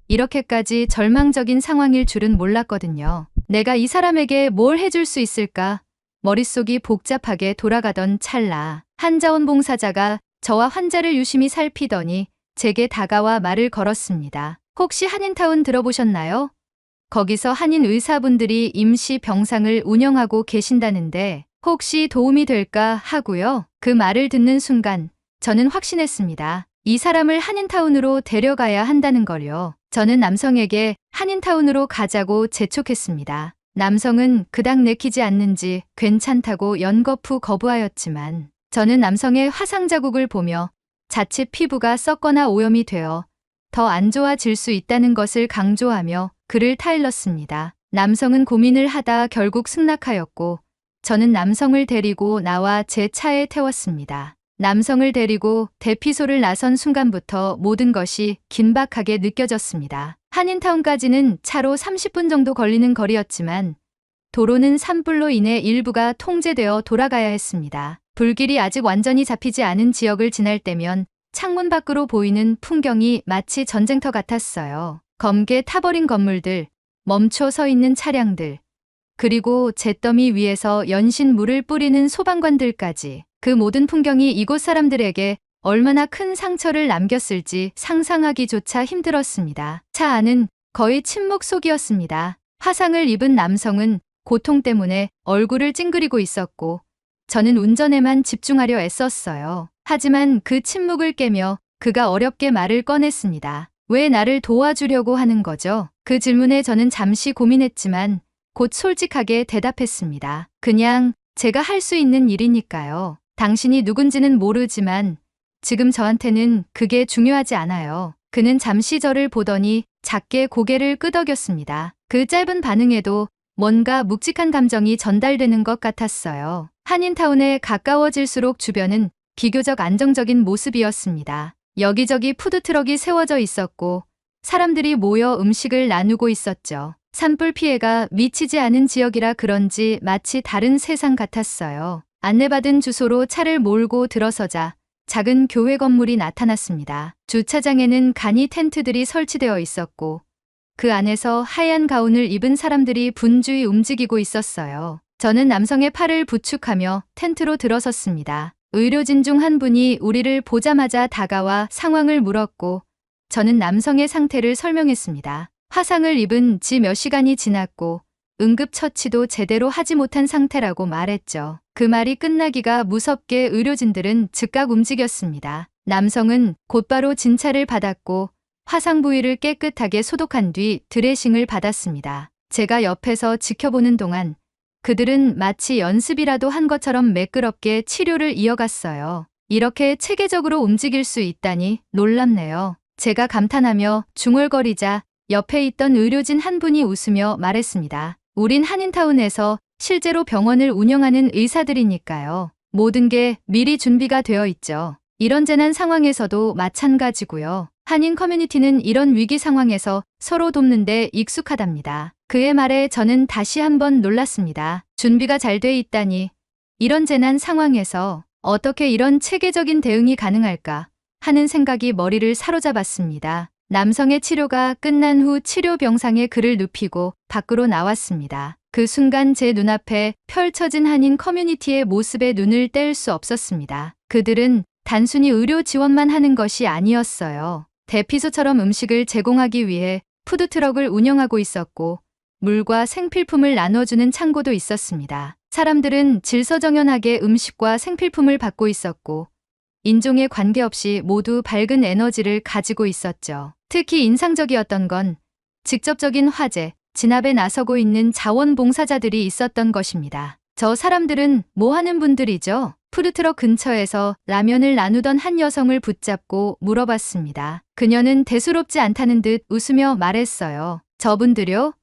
이렇게까지 절망적인 상황일 줄은 몰랐거든요. 내가 이 사람에게 뭘 해줄 수 있을까? 머릿속이 복잡하게 돌아가던 찰나 한 자원봉사자가 저와 환자를 유심히 살피더니 제게 다가와 말을 걸었습니다. 혹시 한인타운 들어보셨나요? 거기서 한인 의사분들이 임시 병상을 운영하고 계신다는데 혹시 도움이 될까 하고요. 그 말을 듣는 순간 저는 확신했습니다. 이 사람을 한인타운으로 데려가야 한다는 걸요. 저는 남성에게 한인타운으로 가자고 재촉했습니다. 남성은 그닥 내키지 않는지 괜찮다고 연거푸 거부하였지만 저는 남성의 화상 자국을 보며 자칫 피부가 썩거나 오염이 되어 더 안 좋아질 수 있다는 것을 강조하며 그를 타일렀습니다. 남성은 고민을 하다 결국 승낙하였고 저는 남성을 데리고 나와 제 차에 태웠습니다. 남성을 데리고 대피소를 나선 순간부터 모든 것이 긴박하게 느껴졌습니다. 한인타운까지는 차로 30분 정도 걸리는 거리였지만 도로는 산불로 인해 일부가 통제되어 돌아가야 했습니다. 불길이 아직 완전히 잡히지 않은 지역을 지날 때면 창문 밖으로 보이는 풍경이 마치 전쟁터 같았어요. 검게 타버린 건물들, 멈춰 서 있는 차량들, 그리고 잿더미 위에서 연신 물을 뿌리는 소방관들까지 그 모든 풍경이 이곳 사람들에게 얼마나 큰 상처를 남겼을지 상상하기조차 힘들었습니다. 차 안은 거의 침묵 속이었습니다. 화상을 입은 남성은 고통 때문에 얼굴을 찡그리고 있었고 저는 운전에만 집중하려 애썼어요. 하지만 그 침묵을 깨며 그가 어렵게 말을 꺼냈습니다. 왜 나를 도와주려고 하는 거죠? 그 질문에 저는 잠시 고민했지만 곧 솔직하게 대답했습니다. 그냥 제가 할 수 있는 일이니까요. 당신이 누군지는 모르지만 지금 저한테는 그게 중요하지 않아요. 그는 잠시 저를 보더니 작게 고개를 끄덕였습니다. 그 짧은 반응에도 뭔가 묵직한 감정이 전달되는 것 같았어요. 한인타운에 가까워질수록 주변은 비교적 안정적인 모습이었습니다. 여기저기 푸드트럭이 세워져 있었고 사람들이 모여 음식을 나누고 있었죠. 산불 피해가 미치지 않은 지역이라 그런지 마치 다른 세상 같았어요. 안내받은 주소로 차를 몰고 들어서자 작은 교회 건물이 나타났습니다. 주차장에는 간이 텐트들이 설치되어 있었고 그 안에서 하얀 가운을 입은 사람들이 분주히 움직이고 있었어요. 저는 남성의 팔을 부축하며 텐트로 들어섰습니다. 의료진 중 한 분이 우리를 보자마자 다가와 상황을 물었고 저는 남성의 상태를 설명했습니다. 화상을 입은 지 몇 시간이 지났고 응급처치도 제대로 하지 못한 상태라고 말했죠. 그 말이 끝나기가 무섭게 의료진들은 즉각 움직였습니다. 남성은 곧바로 진찰을 받았고 화상 부위를 깨끗하게 소독한 뒤 드레싱을 받았습니다. 제가 옆에서 지켜보는 동안 그들은 마치 연습이라도 한 것처럼 매끄럽게 치료를 이어갔어요. 이렇게 체계적으로 움직일 수 있다니 놀랍네요. 제가 감탄하며 중얼거리자 옆에 있던 의료진 한 분이 웃으며 말했습니다. 우린 한인타운에서 실제로 병원을 운영하는 의사들이니까요. 모든 게 미리 준비가 되어 있죠. 이런 재난 상황에서도 마찬가지고요. 한인 커뮤니티는 이런 위기 상황에서 서로 돕는 데 익숙하답니다. 그의 말에 저는 다시 한번 놀랐습니다. 준비가 잘 돼 있다니. 이런 재난 상황에서 어떻게 이런 체계적인 대응이 가능할까 하는 생각이 머리를 사로잡았습니다. 남성의 치료가 끝난 후 치료 병상에 그를 눕히고 밖으로 나왔습니다. 그 순간 제 눈앞에 펼쳐진 한인 커뮤니티의 모습에 눈을 뗄 수 없었습니다. 그들은 단순히 의료 지원만 하는 것이 아니었어요. 대피소처럼 음식을 제공하기 위해 푸드트럭을 운영하고 있었고 물과 생필품을 나눠주는 창고도 있었습니다. 사람들은 질서정연하게 음식과 생필품을 받고 있었고 인종에 관계없이 모두 밝은 에너지를 가지고 있었죠. 특히 인상적이었던 건 직접적인 화재, 진압에 나서고 있는 자원봉사자들이 있었던 것입니다. 저 사람들은 뭐 하는 분들이죠? 푸드트럭 근처에서 라면을 나누던 한 여성을 붙잡고 물어봤습니다. 그녀는 대수롭지 않다는 듯 웃으며 말했어요. 저분들요?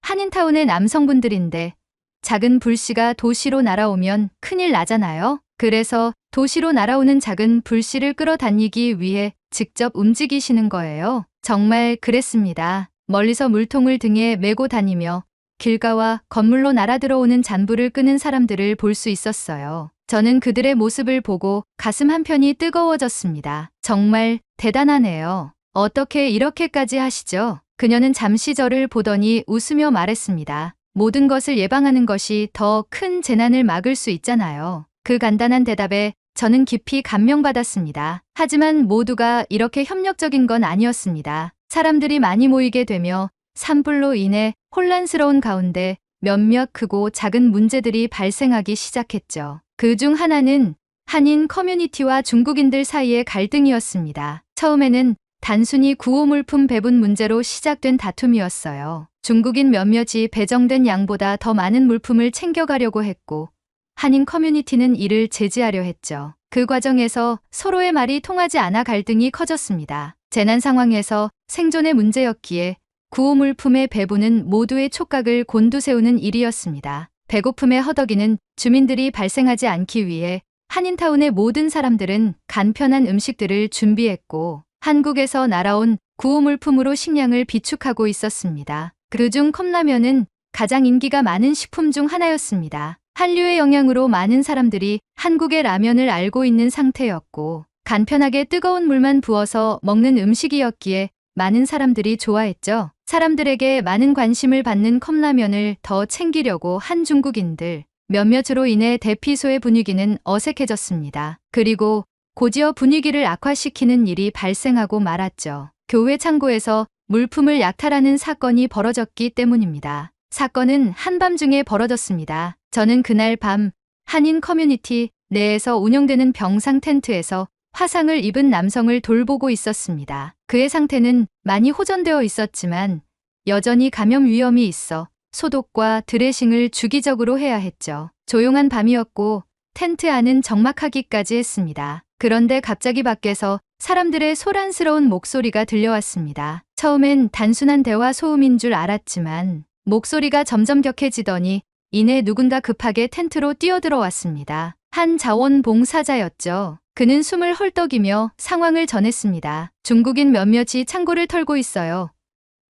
한인타운의 남성분들인데 작은 불씨가 도시로 날아오면 큰일 나잖아요. 그래서 도시로 날아오는 작은 불씨를 끌어다니기 위해 직접 움직이시는 거예요. 정말 그랬습니다. 멀리서 물통을 등에 메고 다니며 길가와 건물로 날아들어오는 잔불을 끄는 사람들을 볼 수 있었어요. 저는 그들의 모습을 보고 가슴 한편이 뜨거워졌습니다. 정말 대단하네요. 어떻게 이렇게까지 하시죠? 그녀는 잠시 저를 보더니 웃으며 말했습니다. 모든 것을 예방하는 것이 더 큰 재난을 막을 수 있잖아요. 그 간단한 대답에 저는 깊이 감명받았습니다. 하지만 모두가 이렇게 협력적인 건 아니었습니다. 사람들이 많이 모이게 되며 산불로 인해 혼란스러운 가운데 몇몇 크고 작은 문제들이 발생하기 시작했죠. 그 중 하나는 한인 커뮤니티와 중국인들 사이의 갈등이었습니다. 처음에는 단순히 구호물품 배분 문제로 시작된 다툼이었어요. 중국인 몇몇이 배정된 양보다 더 많은 물품을 챙겨가려고 했고, 한인 커뮤니티는 이를 제지하려 했죠. 그 과정에서 서로의 말이 통하지 않아 갈등이 커졌습니다. 재난 상황에서 생존의 문제였기에 구호물품의 배분은 모두의 촉각을 곤두세우는 일이었습니다. 배고픔의 허덕이는 주민들이 발생하지 않기 위해 한인타운의 모든 사람들은 간편한 음식들을 준비했고, 한국에서 날아온 구호물품으로 식량을 비축하고 있었습니다. 그중 컵라면은 가장 인기가 많은 식품 중 하나였습니다. 한류의 영향으로 많은 사람들이 한국의 라면을 알고 있는 상태였고, 간편하게 뜨거운 물만 부어서 먹는 음식이었기에 많은 사람들이 좋아했죠. 사람들에게 많은 관심을 받는 컵라면을 더 챙기려고 한 중국인들 몇몇으로 인해 대피소의 분위기는 어색해졌습니다. 그리고 곧이어 분위기를 악화시키는 일이 발생하고 말았죠. 교회 창고에서 물품을 약탈하는 사건이 벌어졌기 때문입니다. 사건은 한밤중에 벌어졌습니다. 저는 그날 밤 한인 커뮤니티 내에서 운영되는 병상 텐트에서 화상을 입은 남성을 돌보고 있었습니다. 그의 상태는 많이 호전되어 있었지만 여전히 감염 위험이 있어 소독과 드레싱을 주기적으로 해야 했죠. 조용한 밤이었고 텐트 안은 적막하기까지 했습니다. 그런데 갑자기 밖에서 사람들의 소란스러운 목소리가 들려왔습니다. 처음엔 단순한 대화 소음인 줄 알았지만 목소리가 점점 격해지더니 이내 누군가 급하게 텐트로 뛰어들어왔습니다. 한 자원봉사자였죠. 그는 숨을 헐떡이며 상황을 전했습니다. 중국인 몇몇이 창고를 털고 있어요.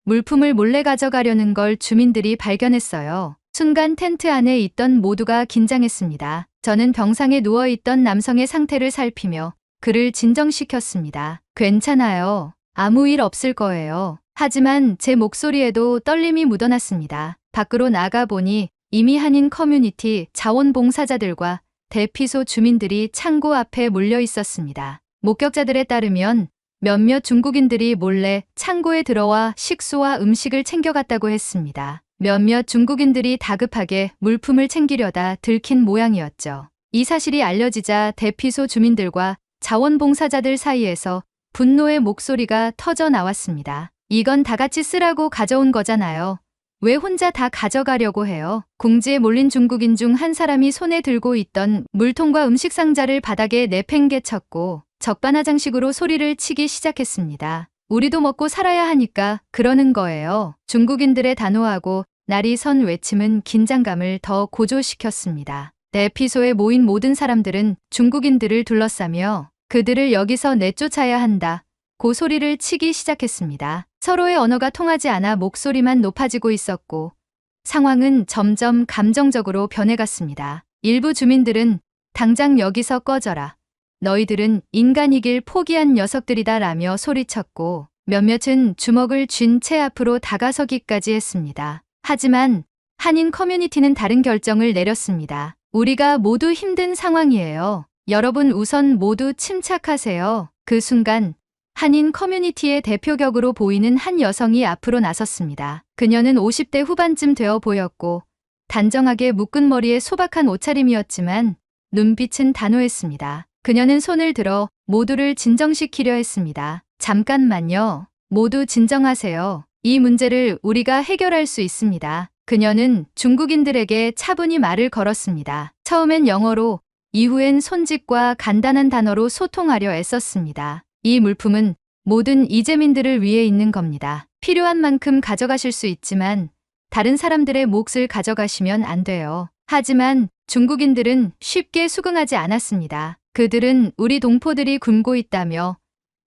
물품을 몰래 가져가려는 걸 주민들이 발견했어요. 순간 텐트 안에 있던 모두가 긴장했습니다. 저는 병상에 누워있던 남성의 상태를 살피며 그를 진정시켰습니다. 괜찮아요. 아무 일 없을 거예요. 하지만 제 목소리에도 떨림이 묻어났습니다. 밖으로 나가보니 이미 한인 커뮤니티 자원봉사자들과 대피소 주민들이 창고 앞에 몰려 있었습니다. 목격자들에 따르면 몇몇 중국인들이 몰래 창고에 들어와 식수와 음식을 챙겨갔다고 했습니다. 몇몇 중국인들이 다급하게 물품을 챙기려다 들킨 모양이었죠. 이 사실이 알려지자 대피소 주민들과 자원봉사자들 사이에서 분노의 목소리가 터져 나왔습니다. 이건 다 같이 쓰라고 가져온 거잖아요. 왜 혼자 다 가져가려고 해요? 궁지에 몰린 중국인 중 한 사람이 손에 들고 있던 물통과 음식 상자를 바닥에 내팽개쳤고 적반하장식으로 소리를 치기 시작했습니다. 우리도 먹고 살아야 하니까 그러는 거예요. 중국인들의 단호하고 날이 선 외침은 긴장감을 더 고조시켰습니다. 대피소에 모인 모든 사람들은 중국인들을 둘러싸며 그들을 여기서 내쫓아야 한다. 고 소리를 치기 시작했습니다. 서로의 언어가 통하지 않아 목소리만 높아지고 있었고 상황은 점점 감정적으로 변해갔습니다. 일부 주민들은 당장 여기서 꺼져라. 너희들은 인간이길 포기한 녀석들이다 라며 소리쳤고 몇몇은 주먹을 쥔 채 앞으로 다가서기까지 했습니다. 하지만 한인 커뮤니티는 다른 결정을 내렸습니다. 우리가 모두 힘든 상황이에요. 여러분 우선 모두 침착하세요. 그 순간 한인 커뮤니티의 대표격으로 보이는 한 여성이 앞으로 나섰습니다. 그녀는 50대 후반쯤 되어 보였고 단정하게 묶은 머리에 소박한 옷차림이었지만 눈빛은 단호했습니다. 그녀는 손을 들어 모두를 진정시키려 했습니다. 잠깐만요. 모두 진정하세요. 이 문제를 우리가 해결할 수 있습니다. 그녀는 중국인들에게 차분히 말을 걸었습니다. 처음엔 영어로, 이후엔 손짓과 간단한 단어로 소통하려 애썼습니다. 이 물품은 모든 이재민들을 위해 있는 겁니다. 필요한 만큼 가져가실 수 있지만 다른 사람들의 몫을 가져가시면 안 돼요. 하지만 중국인들은 쉽게 수긍하지 않았습니다. 그들은 우리 동포들이 굶고 있다며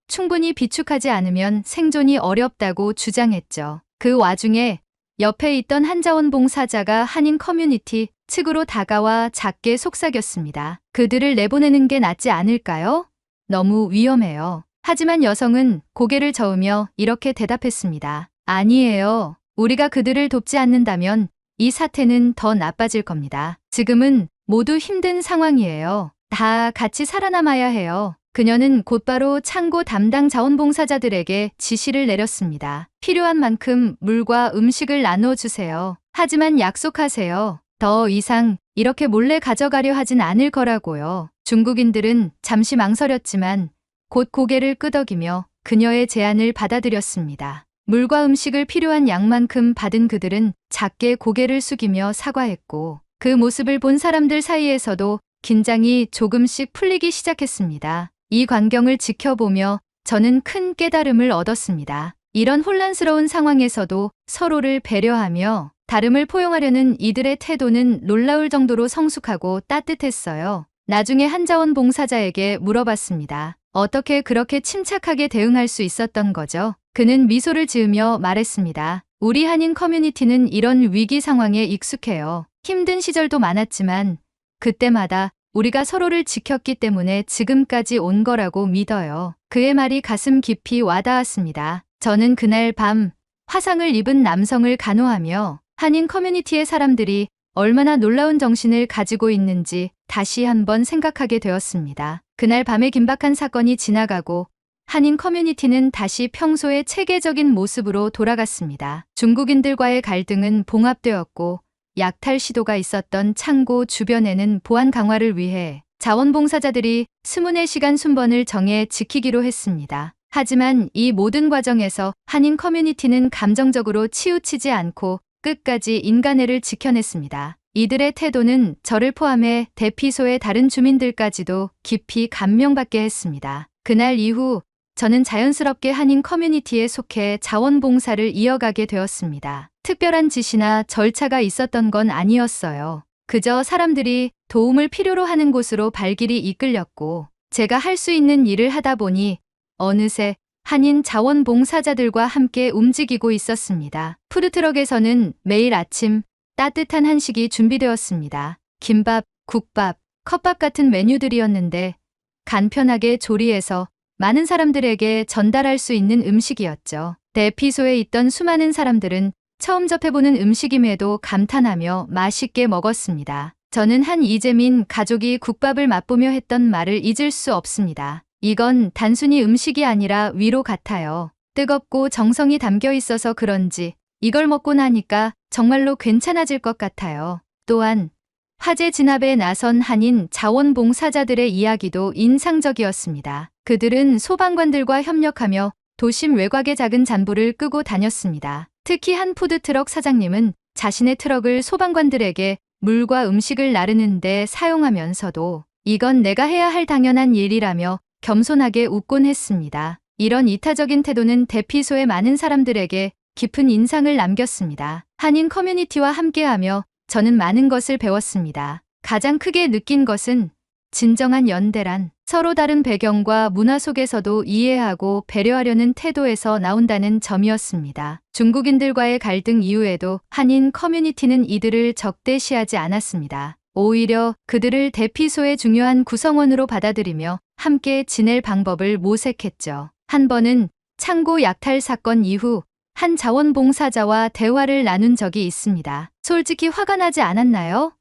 충분히 비축하지 않으면 생존이 어렵다고 주장했죠. 그 와중에 옆에 있던 한 자원봉사자가 한인 커뮤니티 측으로 다가와 작게 속삭였습니다. 그들을 내보내는 게 낫지 않을까요? 너무 위험해요. 하지만 여성은 고개를 저으며 이렇게 대답했습니다. 아니에요. 우리가 그들을 돕지 않는다면 이 사태는 더 나빠질 겁니다. 지금은 모두 힘든 상황이에요. 다 같이 살아남아야 해요. 그녀는 곧바로 창고 담당 자원봉사자들에게 지시를 내렸습니다. 필요한 만큼 물과 음식을 나눠주세요. 하지만 약속하세요. 더 이상 이렇게 몰래 가져가려 하진 않을 거라고요. 중국인들은 잠시 망설였지만 곧 고개를 끄덕이며 그녀의 제안을 받아들였습니다. 물과 음식을 필요한 양만큼 받은 그들은 작게 고개를 숙이며 사과했고 그 모습을 본 사람들 사이에서도 긴장이 조금씩 풀리기 시작했습니다. 이 광경을 지켜보며 저는 큰 깨달음을 얻었습니다. 이런 혼란스러운 상황에서도 서로를 배려하며 다름을 포용하려는 이들의 태도는 놀라울 정도로 성숙하고 따뜻했어요. 나중에 한 자원봉사자에게 물어봤습니다. 어떻게 그렇게 침착하게 대응할 수 있었던 거죠? 그는 미소를 지으며 말했습니다. 우리 한인 커뮤니티는 이런 위기 상황에 익숙해요. 힘든 시절도 많았지만 그때마다 우리가 서로를 지켰기 때문에 지금까지 온 거라고 믿어요. 그의 말이 가슴 깊이 와닿았습니다. 저는 그날 밤 화상을 입은 남성을 간호하며 한인 커뮤니티의 사람들이 얼마나 놀라운 정신을 가지고 있는지 다시 한번 생각하게 되었습니다. 그날 밤의 긴박한 사건이 지나가고 한인 커뮤니티는 다시 평소의 체계적인 모습으로 돌아갔습니다. 중국인들과의 갈등은 봉합되었고 약탈 시도가 있었던 창고 주변에는 보안 강화를 위해 자원봉사자들이 24시간 순번을 정해 지키기로 했습니다. 하지만 이 모든 과정에서 한인 커뮤니티는 감정적으로 치우치지 않고 끝까지 인간애를 지켜냈습니다. 이들의 태도는 저를 포함해 대피소의 다른 주민들까지도 깊이 감명받게 했습니다. 그날 이후 저는 자연스럽게 한인 커뮤니티에 속해 자원봉사를 이어가게 되었습니다. 특별한 지시나 절차가 있었던 건 아니었어요. 그저 사람들이 도움을 필요로 하는 곳으로 발길이 이끌렸고 제가 할 수 있는 일을 하다 보니 어느새 한인 자원봉사자들과 함께 움직이고 있었습니다. 푸드트럭에서는 매일 아침 따뜻한 한식이 준비되었습니다. 김밥, 국밥, 컵밥 같은 메뉴들이었는데 간편하게 조리해서 많은 사람들에게 전달할 수 있는 음식이었죠. 대피소에 있던 수많은 사람들은 처음 접해보는 음식임에도 감탄하며 맛있게 먹었습니다. 저는 한 이재민 가족이 국밥을 맛보며 했던 말을 잊을 수 없습니다. 이건 단순히 음식이 아니라 위로 같아요. 뜨겁고 정성이 담겨 있어서 그런지 이걸 먹고 나니까 정말로 괜찮아질 것 같아요. 또한 화재 진압에 나선 한인 자원봉사자들의 이야기도 인상적이었습니다. 그들은 소방관들과 협력하며 도심 외곽의 작은 잔불을 끄고 다녔습니다. 특히 한 푸드트럭 사장님은 자신의 트럭을 소방관들에게 물과 음식을 나르는 데 사용하면서도 이건 내가 해야 할 당연한 일이라며 겸손하게 웃곤 했습니다. 이런 이타적인 태도는 대피소의 많은 사람들에게 깊은 인상을 남겼습니다. 한인 커뮤니티와 함께하며 저는 많은 것을 배웠습니다. 가장 크게 느낀 것은 진정한 연대란 서로 다른 배경과 문화 속에서도 이해하고 배려하려는 태도에서 나온다는 점이었습니다. 중국인들과의 갈등 이후에도 한인 커뮤니티는 이들을 적대시하지 않았습니다. 오히려 그들을 대피소의 중요한 구성원으로 받아들이며 함께 지낼 방법을 모색했죠. 한 번은 창고 약탈 사건 이후 한 자원봉사자와 대화를 나눈 적이 있습니다. 솔직히 화가 나지 않았나요?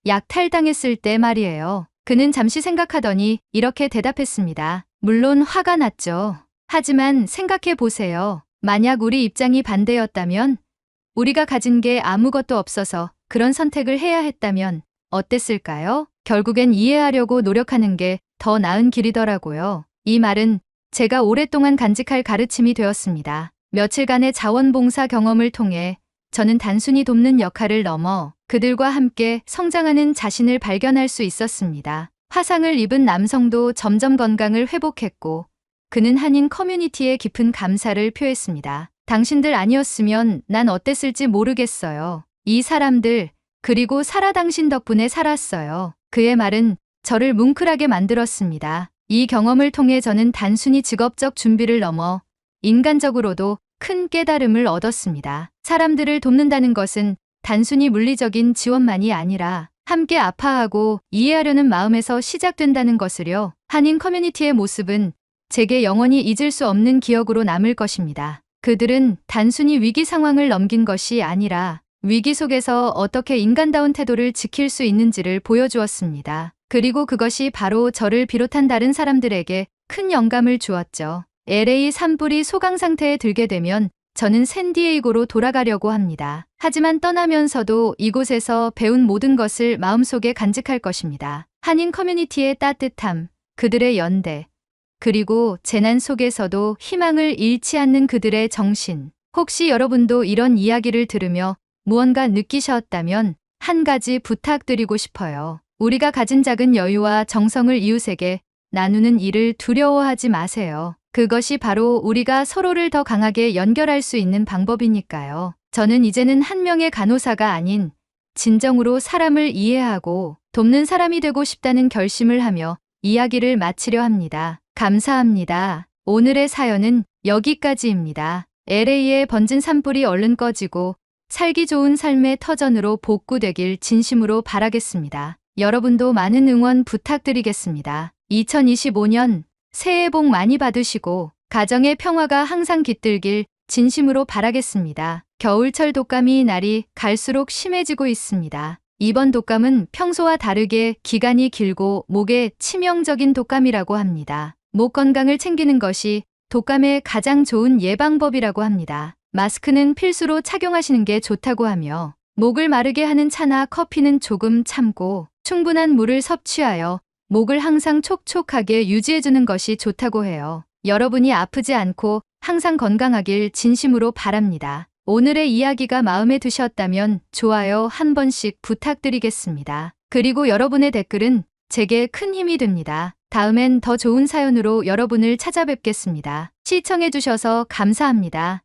약탈당했을 때 말이에요. 그는 잠시 생각하더니 이렇게 대답했습니다. 물론 화가 났죠. 하지만 생각해 보세요. 만약 우리 입장이 반대였다면, 우리가 가진 게 아무것도 없어서 그런 선택을 해야 했다면 어땠을까요? 결국엔 이해하려고 노력하는 게 더 나은 길이더라고요. 이 말은 제가 오랫동안 간직할 가르침이 되었습니다. 며칠간의 자원봉사 경험을 통해 저는 단순히 돕는 역할을 넘어 그들과 함께 성장하는 자신을 발견할 수 있었습니다. 화상을 입은 남성도 점점 건강을 회복했고 그는 한인 커뮤니티에 깊은 감사를 표했습니다. 당신들 아니었으면 난 어땠을지 모르겠어요. 이 사람들, 그리고 사라 당신 덕분에 살았어요. 그의 말은 저를 뭉클하게 만들었습니다. 이 경험을 통해 저는 단순히 직업적 준비를 넘어 인간적으로도 큰 깨달음을 얻었습니다. 사람들을 돕는다는 것은 단순히 물리적인 지원만이 아니라 함께 아파하고 이해하려는 마음에서 시작된다는 것을요. 한인 커뮤니티의 모습은 제게 영원히 잊을 수 없는 기억으로 남을 것입니다. 그들은 단순히 위기 상황을 넘긴 것이 아니라 위기 속에서 어떻게 인간다운 태도를 지킬 수 있는지를 보여주었습니다. 그리고 그것이 바로 저를 비롯한 다른 사람들에게 큰 영감을 주었죠. LA 산불이 소강 상태에 들게 되면 저는 샌디에이고로 돌아가려고 합니다. 하지만 떠나면서도 이곳에서 배운 모든 것을 마음속에 간직할 것입니다. 한인 커뮤니티의 따뜻함, 그들의 연대, 그리고 재난 속에서도 희망을 잃지 않는 그들의 정신. 혹시 여러분도 이런 이야기를 들으며 무언가 느끼셨다면 한 가지 부탁드리고 싶어요. 우리가 가진 작은 여유와 정성을 이웃에게 나누는 일을 두려워하지 마세요. 그것이 바로 우리가 서로를 더 강하게 연결할 수 있는 방법이니까요. 저는 이제는 한 명의 간호사가 아닌 진정으로 사람을 이해하고 돕는 사람이 되고 싶다는 결심을 하며 이야기를 마치려 합니다. 감사합니다. 오늘의 사연은 여기까지입니다. LA에 번진 산불이 얼른 꺼지고 살기 좋은 삶의 터전으로 복구되길 진심으로 바라겠습니다. 여러분도 많은 응원 부탁드리겠습니다. 2025년 새해 복 많이 받으시고 가정의 평화가 항상 깃들길 진심으로 바라겠습니다. 겨울철 독감이 날이 갈수록 심해지고 있습니다. 이번 독감은 평소와 다르게 기간이 길고 목에 치명적인 독감이라고 합니다. 목 건강을 챙기는 것이 독감의 가장 좋은 예방법이라고 합니다. 마스크는 필수로 착용하시는 게 좋다고 하며 목을 마르게 하는 차나 커피는 조금 참고 충분한 물을 섭취하여 목을 항상 촉촉하게 유지해주는 것이 좋다고 해요. 여러분이 아프지 않고 항상 건강하길 진심으로 바랍니다. 오늘의 이야기가 마음에 드셨다면 좋아요 한 번씩 부탁드리겠습니다. 그리고 여러분의 댓글은 제게 큰 힘이 됩니다. 다음엔 더 좋은 사연으로 여러분을 찾아뵙겠습니다. 시청해주셔서 감사합니다.